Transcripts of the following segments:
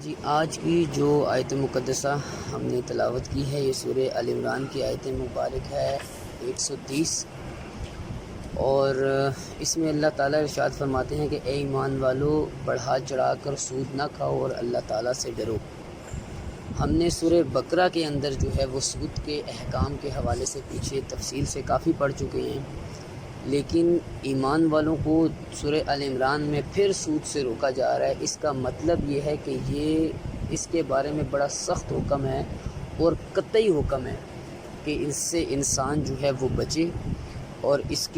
جی آج کی جو آیت مقدسہ ہم نے تلاوت کی ہے یہ سورہ آل عمران کی آیت مبارک ہے 130، اور اس میں اللہ تعالیٰ ارشاد فرماتے ہیں کہ اے ایمان والو بڑھا چڑھا کر سود نہ کھاؤ اور اللہ تعالیٰ سے ڈرو۔ ہم نے سورہ بقرہ کے اندر جو ہے وہ سود کے احکام کے حوالے سے پیچھے تفصیل سے کافی پڑھ چکے ہیں، لیکن ایمان والوں کو سورہ آل عمران میں پھر سود سے روکا جا رہا ہے۔ اس کا مطلب یہ ہے کہ یہ اس کے بارے میں بڑا سخت حکم ہے اور قطعی حکم ہے کہ اس سے انسان جو ہے وہ بچے، اور اس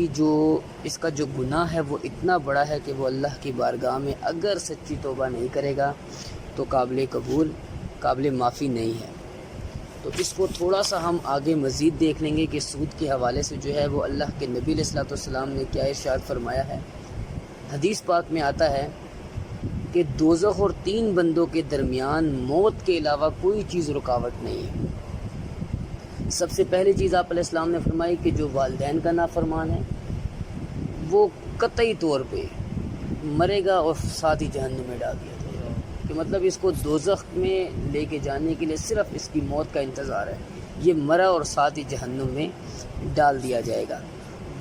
کا جو گناہ ہے وہ اتنا بڑا ہے کہ وہ اللہ کی بارگاہ میں اگر سچی توبہ نہیں کرے گا تو قابل قبول، قابل معافی نہیں ہے۔ تو اس کو تھوڑا سا ہم آگے مزید دیکھ لیں گے کہ سود کے حوالے سے جو ہے وہ اللہ کے نبی علیہ الصلوۃ والسلام نے کیا ارشاد فرمایا ہے۔ حدیث پاک میں آتا ہے کہ دوزخ اور 3 بندوں کے درمیان موت کے علاوہ کوئی چیز رکاوٹ نہیں ہے۔ سب سے پہلی چیز آپ علیہ السلام نے فرمائی کہ جو والدین کا نافرمان ہے وہ قطعی طور پہ مرے گا اور ساتھ ہی جہنم میں ڈال دیا جائے گا، کہ مطلب اس کو دوزخ میں لے کے جانے کے لیے صرف اس کی موت کا انتظار ہے، یہ مرا اور ساتھ ہی جہنم میں ڈال دیا جائے گا۔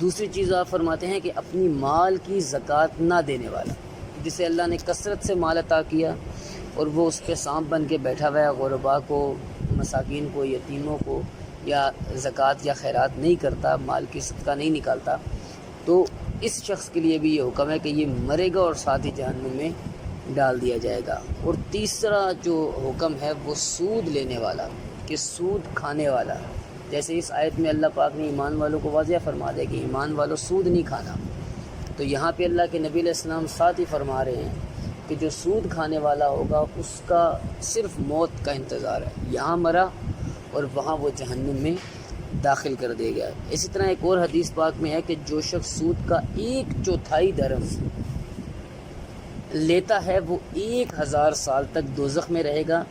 دوسری چیز آپ فرماتے ہیں کہ اپنی مال کی زکوٰۃ نہ دینے والا، جسے اللہ نے کثرت سے مال عطا کیا اور وہ اس پہ سانپ بن کے بیٹھا ہوا ہے، غربا کو، مساکین کو، یتیموں کو یا زکوٰۃ یا خیرات نہیں کرتا، مال کی صدقہ نہیں نکالتا، تو اس شخص کے لیے بھی یہ حکم ہے کہ یہ مرے گا اور ساتھ ہی جہنم میں ڈال دیا جائے گا۔ اور تیسرا جو حکم ہے وہ سود لینے والا، کہ سود کھانے والا، جیسے اس آیت میں اللہ پاک نے ایمان والوں کو واضح فرما دیا کہ ایمان والوں سود نہیں کھانا، تو یہاں پہ اللہ کے نبی علیہ السلام ساتھ ہی فرما رہے ہیں کہ جو سود کھانے والا ہوگا اس کا صرف موت کا انتظار ہے، یہاں مرا اور وہاں وہ جہنم میں داخل کر دے گا۔ اسی طرح ایک اور حدیث پاک میں ہے کہ جو شخص سود کا 1/4 درم لیتا ہے وہ 1000 سال تک دوزخ میں رہے گا۔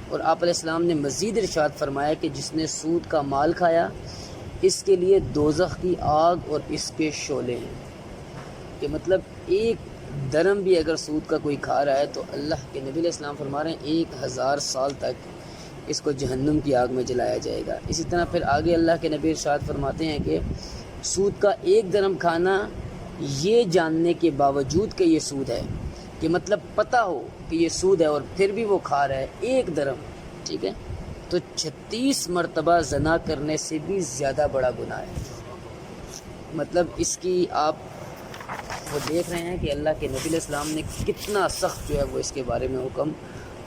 اور آپ علیہ السلام نے مزید ارشاد فرمایا کہ جس نے سود کا مال کھایا اس کے لیے دوزخ کی آگ اور اس کے شعلے ہیں، کہ مطلب 1 درم بھی اگر سود کا کوئی کھا رہا ہے تو اللہ کے نبی علیہ السلام فرما رہے ہیں 1000 سال تک اس کو جہنم کی آگ میں جلایا جائے گا۔ اسی طرح پھر آگے اللہ کے نبی ارشاد فرماتے ہیں کہ سود کا 1 درم کھانا یہ جاننے کے باوجود کہ یہ سود ہے، کہ مطلب پتہ ہو کہ یہ سود ہے اور پھر بھی وہ کھا رہا ہے 1 درم، ٹھیک ہے، تو 36 مرتبہ زنا کرنے سے بھی زیادہ بڑا گناہ ہے۔ مطلب اس کی آپ وہ دیکھ رہے ہیں کہ اللہ کے نبی علیہ السلام نے کتنا سخت جو ہے وہ اس کے بارے میں حکم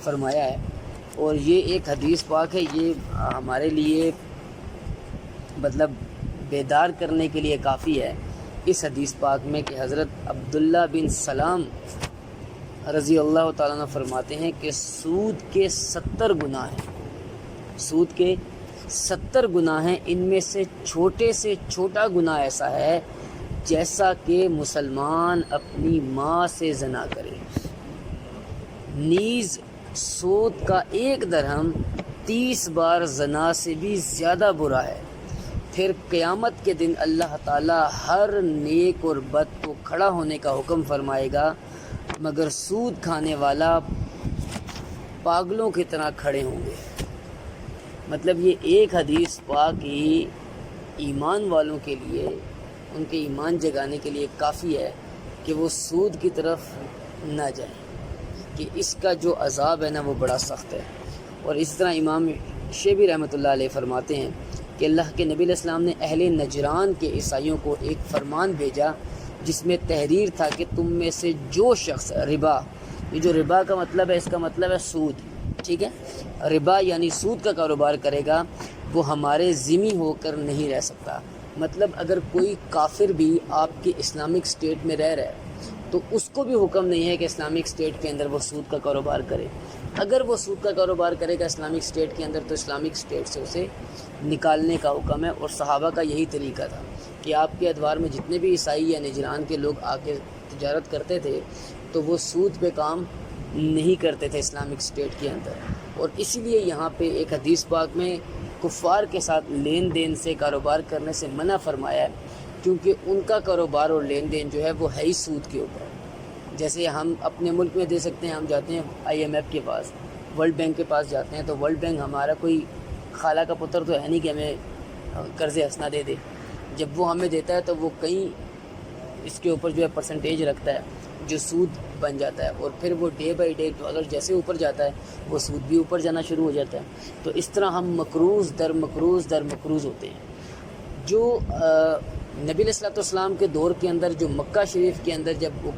فرمایا ہے، اور یہ ایک حدیث پاک ہے، یہ ہمارے لیے مطلب بیدار کرنے کے لیے کافی ہے اس حدیث پاک میں کہ حضرت عبداللہ بن سلام رضی اللہ تعالیٰ عنہ فرماتے ہیں کہ سود کے 70 گناہ ہیں، سود کے 70 گناہ ہیں، ان میں سے چھوٹے سے چھوٹا گناہ ایسا ہے جیسا کہ مسلمان اپنی ماں سے زنا کرے۔ نیز سود کا 1 درہم 30 بار زنا سے بھی زیادہ برا ہے۔ پھر قیامت کے دن اللہ تعالیٰ ہر نیک اور بد کو کھڑا ہونے کا حکم فرمائے گا، مگر سود کھانے والا پاگلوں کی طرح کھڑے ہوں گے۔ مطلب یہ ایک حدیث پاک ہی ایمان والوں کے لیے، ان کے ایمان جگانے کے لیے کافی ہے کہ وہ سود کی طرف نہ جائیں، کہ اس کا جو عذاب ہے نا وہ بڑا سخت ہے۔ اور اس طرح امام شیبی رحمۃ اللہ علیہ فرماتے ہیں کہ اللہ کے نبی علیہ السلام نے اہل نجران کے عیسائیوں کو ایک فرمان بھیجا جس میں تحریر تھا کہ تم میں سے جو شخص ربا، یہ جو ربا کا مطلب ہے اس کا مطلب ہے سود، ٹھیک ہے، ربا یعنی سود کا کاروبار کرے گا وہ ہمارے ذمہ ہو کر نہیں رہ سکتا۔ مطلب اگر کوئی کافر بھی آپ کے اسلامک اسٹیٹ میں رہ رہا ہے تو اس کو بھی حکم نہیں ہے کہ اسلامک اسٹیٹ کے اندر وہ سود کا کاروبار کرے۔ اگر وہ سود کا کاروبار کرے گا اسلامک اسٹیٹ کے اندر تو اسلامک اسٹیٹ سے اسے نکالنے کا حکم ہے۔ اور صحابہ کا یہی طریقہ تھا کہ آپ کے ادوار میں جتنے بھی عیسائی یا نجران کے لوگ آ کے تجارت کرتے تھے تو وہ سود پہ کام نہیں کرتے تھے اسلامک اسٹیٹ کے اندر۔ اور اسی لیے یہاں پہ ایک حدیث پاک میں کفار کے ساتھ لین دین سے، کاروبار کرنے سے منع فرمایا ہے، کیونکہ ان کا کاروبار اور لین دین جو ہے وہ ہے ہی سود کے اوپر۔ جیسے ہم اپنے ملک میں دے سکتے ہیں، ہم جاتے ہیں IMF کے پاس ورلڈ بینک کے پاس جاتے ہیں تو ورلڈ بینک ہمارا کوئی خالہ کا پتر تو ہے نہیں کہ ہمیں قرض حسنہ دے دے. جب وہ ہمیں دیتا ہے تو وہ کئی اس کے اوپر جو ہے پرسنٹیج رکھتا ہے جو سود بن جاتا ہے, اور پھر وہ ڈے بائی ڈے ڈالر جیسے اوپر جاتا ہے وہ سود بھی اوپر جانا شروع ہو جاتا ہے. تو اس طرح ہم مقروض در مقروض در مقروض ہوتے ہیں. جو نبی علیہ الصلوۃ والسلام کے دور کے اندر جو مکہ شریف کے اندر جب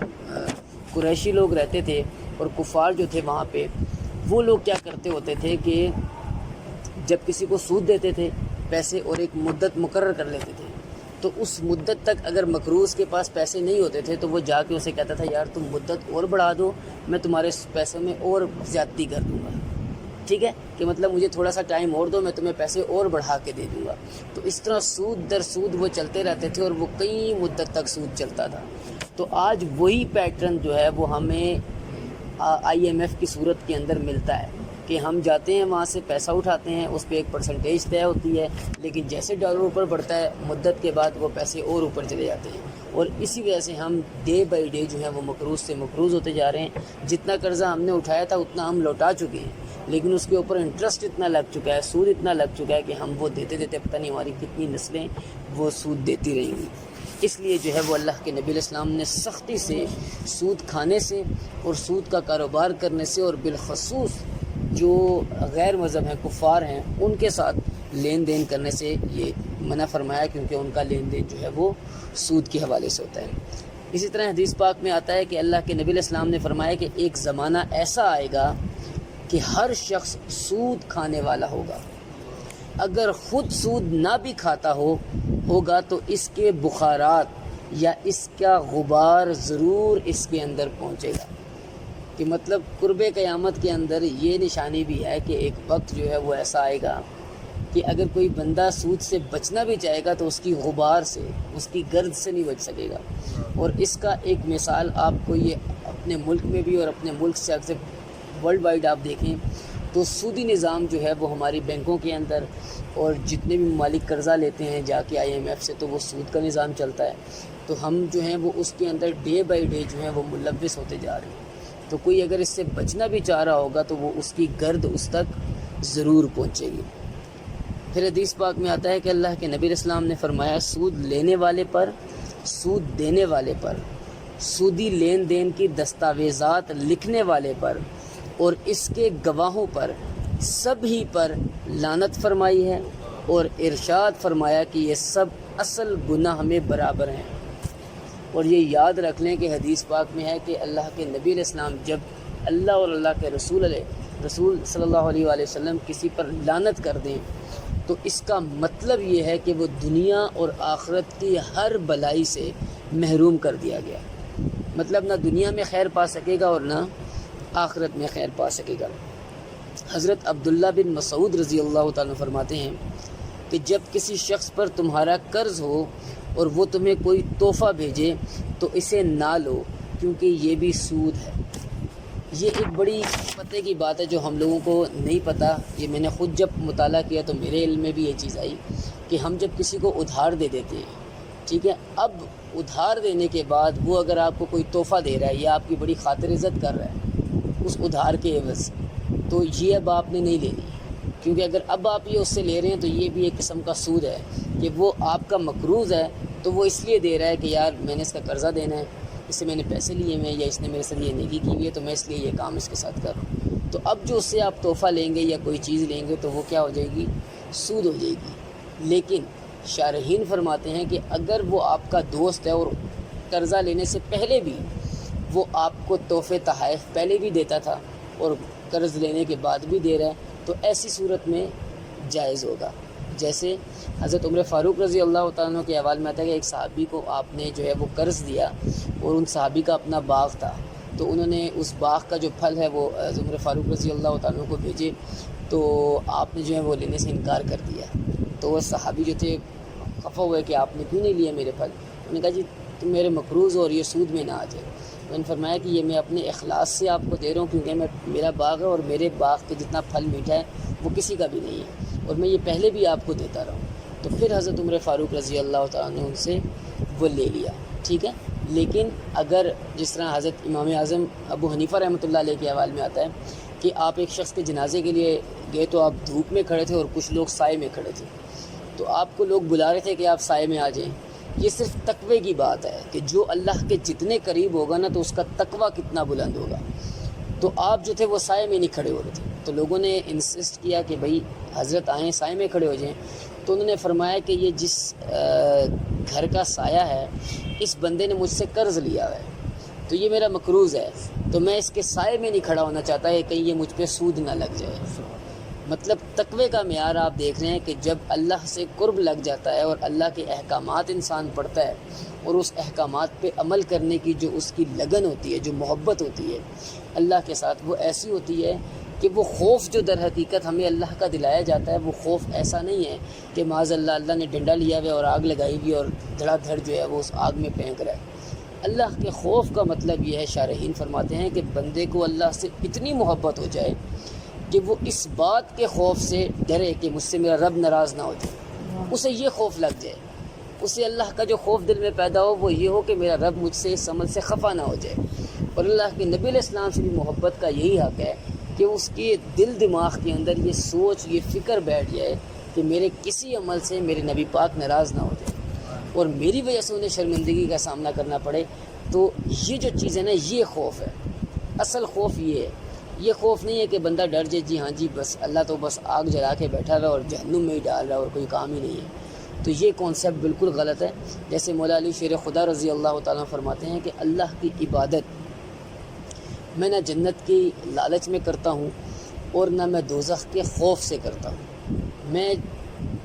قریشی لوگ رہتے تھے اور کفار جو تھے وہاں پہ, وہ لوگ کیا کرتے ہوتے تھے کہ جب کسی کو سود دیتے تھے پیسے اور ایک مدت مقرر کر لیتے تھے, تو اس مدت تک اگر مقروض کے پاس پیسے نہیں ہوتے تھے تو وہ جا کے اسے کہتا تھا یار تم مدت اور بڑھا دو, میں تمہارے پیسوں میں اور زیادتی کر دوں گا, ٹھیک ہے, کہ مطلب مجھے تھوڑا سا ٹائم اور دو, میں تمہیں پیسے اور بڑھا کے دے دوں گا. تو اس طرح سود در سود وہ چلتے رہتے تھے اور وہ کئی مدت تک سود چلتا تھا. تو آج وہی پیٹرن جو ہے وہ ہمیں آئی ایم ایف کی صورت کے اندر ملتا ہے کہ ہم جاتے ہیں وہاں سے پیسہ اٹھاتے ہیں, اس پہ ایک پرسنٹیج طے ہوتی ہے, لیکن جیسے ڈالر اوپر بڑھتا ہے مدت کے بعد وہ پیسے اور اوپر چلے جاتے ہیں, اور اسی وجہ سے ہم ڈے بائی ڈے جو ہے وہ مقروض سے مقروض ہوتے جا رہے ہیں. جتنا قرضہ ہم نے اٹھایا تھا اتنا ہم لوٹا چکے ہیں, لیکن اس کے اوپر انٹرسٹ اتنا لگ چکا ہے, سود اتنا لگ چکا ہے کہ ہم وہ دیتے دیتے پتہ نہیں ہماری کتنی نسلیں وہ سود دیتی رہیں گی. اس لیے جو ہے وہ اللہ کے نبی علیہ السلام نے سختی سے سود کھانے سے اور سود کا کاروبار کرنے سے, اور بالخصوص جو غیر مذہب ہیں کفار ہیں ان کے ساتھ لین دین کرنے سے یہ منع فرمایا, کیونکہ ان کا لین دین جو ہے وہ سود کے حوالے سے ہوتا ہے. اسی طرح حدیث پاک میں آتا ہے کہ اللہ کے نبی علیہ السلام نے فرمایا کہ ایک زمانہ ایسا آئے گا کہ ہر شخص سود کھانے والا ہوگا, اگر خود سود نہ بھی کھاتا ہوگا تو اس کے بخارات یا اس کا غبار ضرور اس کے اندر پہنچے گا. کہ مطلب قرب قیامت کے اندر یہ نشانی بھی ہے کہ ایک وقت جو ہے وہ ایسا آئے گا کہ اگر کوئی بندہ سود سے بچنا بھی چاہے گا تو اس کی غبار سے, اس کی گرد سے نہیں بچ سکے گا. اور اس کا ایک مثال آپ کو یہ اپنے ملک میں بھی اور اپنے ملک سے اکثر ورلڈ وائڈ آپ دیکھیں تو سودی نظام جو ہے وہ ہماری بینکوں کے اندر, اور جتنے بھی ممالک قرضہ لیتے ہیں جا کے آئی ایم ایف سے تو وہ سود کا نظام چلتا ہے. تو ہم جو ہیں وہ اس کے اندر ڈے بائی ڈے جو ہیں وہ ملوث ہوتے جا رہے ہیں. تو کوئی اگر اس سے بچنا بھی چاہ رہا ہوگا تو وہ اس کی گرد اس تک ضرور پہنچے گی. پھر حدیث پاک میں آتا ہے کہ اللہ کے نبی علیہ السلام نے فرمایا سود لینے والے پر, سود دینے والے پر, سودی لین دین کی دستاویزات لکھنے والے پر اور اس کے گواہوں پر سب ہی پر لعنت فرمائی ہے, اور ارشاد فرمایا کہ یہ سب اصل گناہ میں برابر ہیں. اور یہ یاد رکھ لیں کہ حدیث پاک میں ہے کہ اللہ کے نبی علیہ السلام جب اللہ اور اللہ کے رسول صلی اللہ علیہ وآلہ وسلم کسی پر لعنت کر دیں تو اس کا مطلب یہ ہے کہ وہ دنیا اور آخرت کی ہر بلائی سے محروم کر دیا گیا. مطلب نہ دنیا میں خیر پا سکے گا اور نہ آخرت میں خیر پا سکے گا. حضرت عبداللہ بن مسعود رضی اللہ تعالیٰ فرماتے ہیں کہ جب کسی شخص پر تمہارا قرض ہو اور وہ تمہیں کوئی تحفہ بھیجے تو اسے نہ لو, کیونکہ یہ بھی سود ہے. یہ ایک بڑی پتے کی بات ہے جو ہم لوگوں کو نہیں پتہ. یہ میں نے خود جب مطالعہ کیا تو میرے علم میں بھی یہ چیز آئی کہ ہم جب کسی کو ادھار دے دیتے ہیں, ٹھیک ہے, اب ادھار دینے کے بعد وہ اگر آپ کو کوئی تحفہ دے رہا ہے یا آپ کی بڑی خاطر عزت کر رہا ہے اس ادھار کے عوض, تو یہ اب آپ نے نہیں لینی, کیونکہ اگر اب آپ یہ اس سے لے رہے ہیں تو یہ بھی ایک قسم کا سود ہے کہ وہ آپ کا مقروض ہے تو وہ اس لیے دے رہا ہے کہ یار میں نے اس کا قرضہ دینا ہے, اس سے میں نے پیسے لیے ہوئے ہیں یا اس نے میرے ساتھ یہ نیکی کی ہوئی ہے تو میں اس لیے یہ کام اس کے ساتھ کر رہا ہوں. تو اب جو اس سے آپ تحفہ لیں گے یا کوئی چیز لیں گے تو وہ کیا ہو جائے گی, سود ہو جائے گی. لیکن شارحین فرماتے ہیں کہ اگر وہ آپ کا دوست ہے اور قرضہ لینے سے پہلے بھی وہ آپ کو تحفے تحائف پہلے بھی دیتا تھا اور قرض لینے کے بعد بھی دے رہا ہے تو ایسی صورت میں جائز ہوگا. جیسے حضرت عمر فاروق رضی اللہ تعالیٰ عنہ کے حوالے میں آتا ہے کہ ایک صحابی کو آپ نے جو ہے وہ قرض دیا اور ان صحابی کا اپنا باغ تھا, تو انہوں نے اس باغ کا جو پھل ہے وہ عمر فاروق رضی اللہ تعالیٰ عنہ کو بھیجے تو آپ نے جو ہے وہ لینے سے انکار کر دیا. تو وہ صحابی جو تھے خفا ہوئے کہ آپ نے کیوں نہیں لیا میرے پھل. انہوں نے کہا جی تم میرے مقروض اور یہ سود میں نہ آ جائے. تو انہوں نے فرمایا کہ یہ میں اپنے اخلاص سے آپ کو دے رہا ہوں کیونکہ میرا باغ ہے اور میرے باغ کے جتنا پھل میٹھا ہے وہ کسی کا بھی نہیں ہے اور میں یہ پہلے بھی آپ کو دیتا رہا ہوں. تو پھر حضرت عمر فاروق رضی اللہ تعالیٰ نے ان سے وہ لے لیا, ٹھیک ہے. لیکن اگر جس طرح حضرت امام اعظم ابو حنیفہ رحمۃ اللہ علیہ کے حوالے میں آتا ہے کہ آپ ایک شخص کے جنازے کے لیے گئے تو آپ دھوپ میں کھڑے تھے اور کچھ لوگ سائے میں کھڑے تھے، تو آپ کو لوگ بلا رہے تھے کہ آپ سائے میں آ جائیں۔ یہ صرف تقوی کی بات ہے کہ جو اللہ کے جتنے قریب ہوگا نا تو اس کا تقوی کتنا بلند ہوگا۔ تو آپ جو تھے وہ سائے میں نہیں کھڑے ہو رہے تھے، تو لوگوں نے انسسٹ کیا کہ بھائی حضرت آئیں سائے میں کھڑے ہو جائیں، تو انہوں نے فرمایا کہ یہ جس گھر کا سایہ ہے اس بندے نے مجھ سے قرض لیا ہے، تو یہ میرا مقروض ہے، تو میں اس کے سائے میں نہیں کھڑا ہونا چاہتا ہے کہیں یہ مجھ پہ سود نہ لگ جائے۔ مطلب تقوی کا معیار آپ دیکھ رہے ہیں کہ جب اللہ سے قرب لگ جاتا ہے اور اللہ کے احکامات انسان پڑھتا ہے اور اس احکامات پہ عمل کرنے کی جو اس کی لگن ہوتی ہے، جو محبت ہوتی ہے اللہ کے ساتھ، وہ ایسی ہوتی ہے کہ وہ خوف جو در حقیقت ہمیں اللہ کا دلایا جاتا ہے، وہ خوف ایسا نہیں ہے کہ معاذ اللہ نے ڈنڈا لیا ہوا اور آگ لگائی ہوئی اور دھڑا دھڑ جو ہے وہ اس آگ میں پھینک رہا ہے۔ اللہ کے خوف کا مطلب یہ ہے، شارحین فرماتے ہیں کہ بندے کو اللہ سے اتنی محبت ہو جائے کہ وہ اس بات کے خوف سے ڈرے کہ مجھ سے میرا رب ناراض نہ ہو جائے، اسے یہ خوف لگ جائے، اسے اللہ کا جو خوف دل میں پیدا ہو وہ یہ ہو کہ میرا رب مجھ سے اس عمل سے خفا نہ ہو جائے۔ اور اللہ کے نبی علیہ السلام سے بھی محبت کا یہی حق ہے کہ اس کے دل دماغ کے اندر یہ سوچ، یہ فکر بیٹھ جائے کہ میرے کسی عمل سے میرے نبی پاک ناراض نہ ہو جائے اور میری وجہ سے انہیں شرمندگی کا سامنا کرنا پڑے۔ تو یہ جو چیز ہے نا، یہ خوف ہے، اصل خوف یہ ہے۔ یہ خوف نہیں ہے کہ بندہ ڈر جائے جی ہاں جی بس اللہ تو بس آگ جلا کے بیٹھا ہوا ہے اور جہنم میں ہی ڈال رہا ہے اور کوئی کام ہی نہیں ہے، تو یہ کانسیپٹ بالکل غلط ہے۔ جیسے مولا علی شیر خدا رضی اللہ تعالیٰ فرماتے ہیں کہ اللہ کی عبادت میں نہ جنت کی لالچ میں کرتا ہوں اور نہ میں دوزخ کے خوف سے کرتا ہوں، میں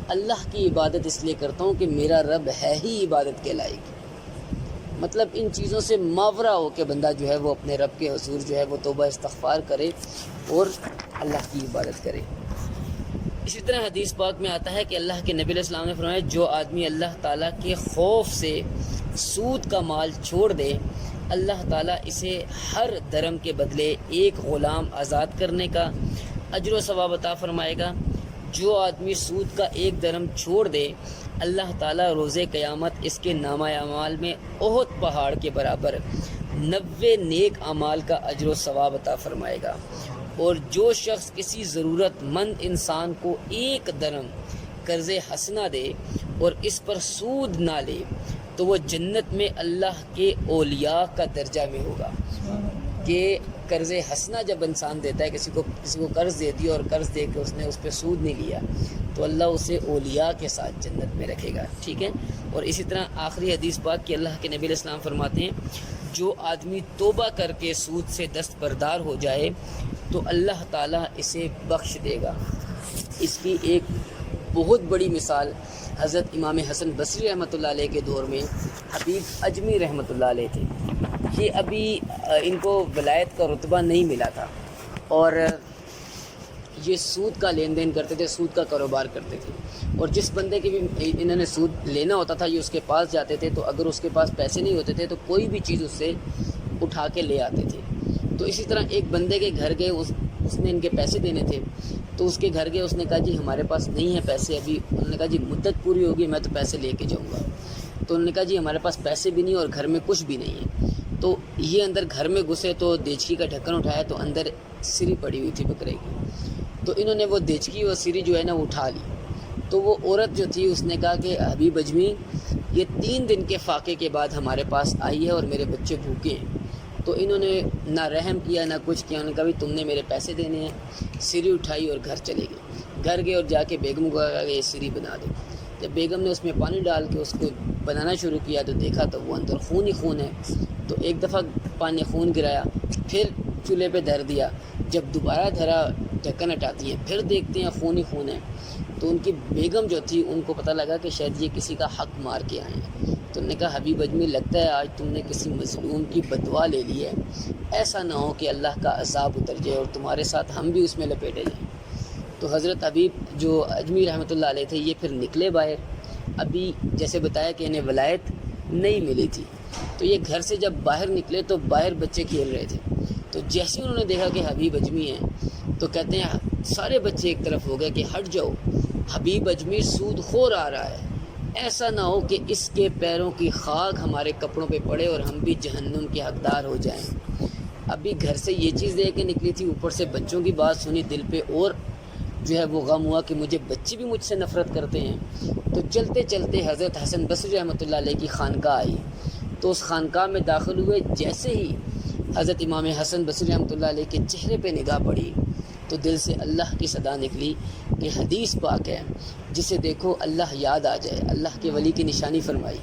اللہ کی عبادت اس لیے کرتا ہوں کہ میرا رب ہے ہی عبادت کے لائق۔ مطلب ان چیزوں سے ماورا ہو کے بندہ جو ہے وہ اپنے رب کے حضور جو ہے وہ توبہ استغفار کرے اور اللہ کی عبادت کرے۔ اسی طرح حدیث پاک میں آتا ہے کہ اللہ کے نبی علیہ السلام نے فرمایا جو آدمی اللہ تعالیٰ کے خوف سے سود کا مال چھوڑ دے، اللہ تعالیٰ اسے ہر درم کے بدلے ایک غلام آزاد کرنے کا اجر و ثواب عطا فرمائے گا۔ جو آدمی سود کا ایک درم چھوڑ دے، اللہ تعالیٰ روز قیامت اس کے نامہ اعمال میں احد پہاڑ کے برابر 90 نیک اعمال کا اجر و ثواب عطا فرمائے گا۔ اور جو شخص کسی ضرورت مند انسان کو ایک درم قرض حسنہ دے اور اس پر سود نہ لے تو وہ جنت میں اللہ کے اولیاء کا درجہ میں ہوگا۔ کہ قرض حسنہ جب انسان دیتا ہے، کسی کو قرض دے دیا اور قرض دے کے اس نے اس پہ سود نہیں لیا، تو اللہ اسے اولیاء کے ساتھ جنت میں رکھے گا، ٹھیک ہے۔ اور اسی طرح آخری حدیث پاک کہ اللہ کے نبی علیہ السلام فرماتے ہیں جو آدمی توبہ کر کے سود سے دستبردار ہو جائے تو اللہ تعالیٰ اسے بخش دے گا۔ اس کی ایک بہت بڑی مثال حضرت امام حسن بصری رحمۃ اللہ علیہ کے دور میں حبیب اجمی رحمۃ اللہ علیہ تھے۔ یہ ابھی ان کو ولایت کا رتبہ نہیں ملا تھا اور یہ سود کا لین دین کرتے تھے، سود کا کاروبار کرتے تھے، اور جس بندے کے بھی انہوں نے سود لینا ہوتا تھا یہ اس کے پاس جاتے تھے، تو اگر اس کے پاس پیسے نہیں ہوتے تھے تو کوئی بھی چیز اس سے اٹھا کے لے آتے تھے۔ تو اسی طرح ایک بندے کے گھر گئے، اس نے ان کے پیسے دینے تھے، تو اس کے گھر گئے، اس نے کہا جی ہمارے پاس نہیں ہے پیسے ابھی۔ انہوں نے کہا جی مدت پوری ہوگی میں تو پیسے لے کے جاؤں گا۔ تو انہوں نے کہا جی ہمارے پاس پیسے بھی نہیں اور گھر میں کچھ بھی نہیں ہے۔ تو یہ اندر گھر میں گھسے تو دیچکی کا ڈھکن اٹھایا تو اندر سری پڑی ہوئی تھی بکرے کی، تو انہوں نے وہ دیچکی اور سری جو ہے نا وہ اٹھا لی۔ تو وہ عورت جو تھی اس نے کہا کہ حبیب اجمی یہ 3 دن کے فاقے کے بعد ہمارے پاس آئی ہے اور میرے بچے بھوکے ہیں۔ تو انہوں نے نہ رحم کیا نہ کچھ کیا، انہوں نے کہا بھی تم نے میرے پیسے دینے ہیں، سری اٹھائی اور گھر چلے گئے۔ گھر گئے اور جا کے بیگم کو کہا کہ یہ سری بنا دو۔ جب بیگم نے اس میں پانی ڈال کے اس کو بنانا شروع کیا تو دیکھا تو وہ اندر خون ہی خون ہے۔ تو ایک دفعہ پانی خون گرایا، پھر چولہے پہ دھر دیا، جب دوبارہ دھرا ڈھکن ہٹاتی ہیں پھر دیکھتے ہیں خون ہی خون ہے۔ تو ان کی بیگم جو تھی ان کو پتہ لگا کہ شاید یہ کسی کا حق مار کے آئے ہیں۔ تو انہوں نے کہا حبیب اجمی لگتا ہے آج تم نے کسی مظلوم کی بددعا لے لی ہے، ایسا نہ ہو کہ اللہ کا عذاب اتر جائے اور تمہارے ساتھ ہم بھی اس میں لپیٹے جائیں۔ تو حضرت حبیب جو اجمی رحمۃ اللہ علیہ تھے یہ پھر نکلے باہر۔ ابھی جیسے بتایا کہ انہیں ولایت نہیں ملی تھی، تو یہ گھر سے جب باہر نکلے تو باہر بچے کھیل رہے تھے۔ تو جیسے انہوں نے دیکھا کہ حبیب اجمی ہیں تو کہتے ہیں سارے بچے ایک طرف ہو گئے کہ ہٹ جاؤ، حبیب اجمی سود خور آ رہا ہے، ایسا نہ ہو کہ اس کے پیروں کی خاک ہمارے کپڑوں پہ پڑے اور ہم بھی جہنم کے حقدار ہو جائیں۔ ابھی گھر سے یہ چیز دے کے نکلی تھی، اوپر سے بچوں کی بات سنی، دل پہ اور جو ہے وہ غم ہوا کہ مجھے بچے بھی مجھ سے نفرت کرتے ہیں۔ تو چلتے چلتے حضرت حسن بصری رحمۃ اللہ علیہ کی خانقاہ آئی، تو اس خانقاہ میں داخل ہوئے، جیسے ہی حضرت امام حسن بصری رحمۃ اللہ علیہ کے چہرے پہ نگاہ پڑی تو دل سے اللہ کی صدا نکلی کہ حدیث پاک ہے، جسے دیکھو اللہ یاد آ جائے۔ اللہ کے ولی کی نشانی فرمائی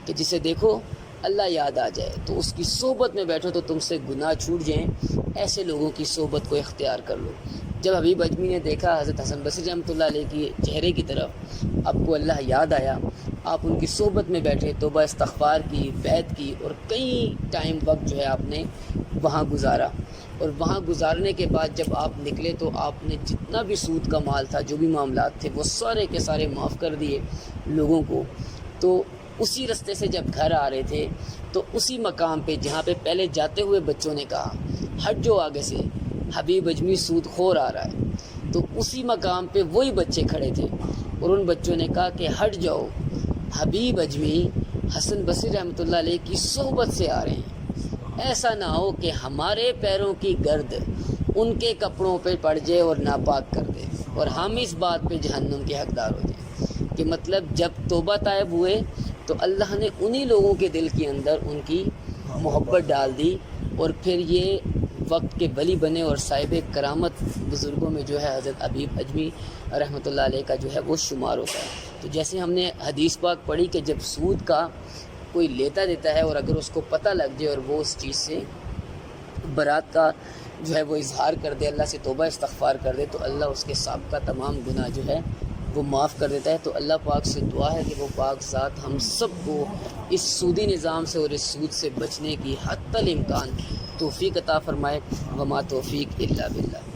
کہ جسے دیکھو اللہ یاد آ جائے، تو اس کی صحبت میں بیٹھو تو تم سے گناہ چھوٹ جائیں، ایسے لوگوں کی صحبت کو اختیار کر لو۔ جب حبیب اجمی نے دیکھا حضرت حسن بصری رحمۃ اللہ علیہ کی چہرے کی طرف، آپ کو اللہ یاد آیا، آپ ان کی صحبت میں بیٹھے، توبہ استغفار کی، بیعت کی، اور کئی ٹائم وقت جو ہے آپ نے وہاں گزارا۔ اور وہاں گزارنے کے بعد جب آپ نکلے تو آپ نے جتنا بھی سود کا مال تھا، جو بھی معاملات تھے، وہ سارے کے سارے معاف کر دیے لوگوں کو۔ تو اسی رستے سے جب گھر آ رہے تھے تو اسی مقام پہ جہاں پہ پہلے جاتے ہوئے بچوں نے کہا ہٹ جو آگے سے، حبیب اجمی سود خور آ رہا ہے، تو اسی مقام پہ وہی بچے کھڑے تھے اور ان بچوں نے کہا کہ ہٹ جاؤ، حبیب اجمی حسن بصری رحمۃ اللہ علیہ کی صحبت سے آ رہے ہیں، ایسا نہ ہو کہ ہمارے پیروں کی گرد ان کے کپڑوں پہ پڑ جائے اور ناپاک کر دے، اور ہم اس بات پہ جہنم کے حقدار ہو جائیں۔ کہ مطلب جب توبہ طائب ہوئے تو اللہ نے انہی لوگوں کے دل کے اندر ان کی محبت ڈال دی، اور پھر یہ وقت کے ولی بنے اور صاحب کرامت بزرگوں میں جو ہے حضرت حبیب اجمی رحمۃ اللہ علیہ کا جو ہے وہ شمار ہوتا ہے۔ تو جیسے ہم نے حدیث پاک پڑھی کہ جب سود کا کوئی لیتا دیتا ہے اور اگر اس کو پتہ لگ جائے اور وہ اس چیز سے برات کا جو ہے وہ اظہار کر دے، اللہ سے توبہ استغفار کر دے، تو اللہ اس کے سابقہ تمام گناہ جو ہے وہ معاف کر دیتا ہے۔ تو اللہ پاک سے دعا ہے کہ وہ پاک ذات ہم سب کو اس سودی نظام سے اور اس سود سے بچنے کی حتی الامکان توفیق عطا فرمائے۔ وما توفیق الا باللہ۔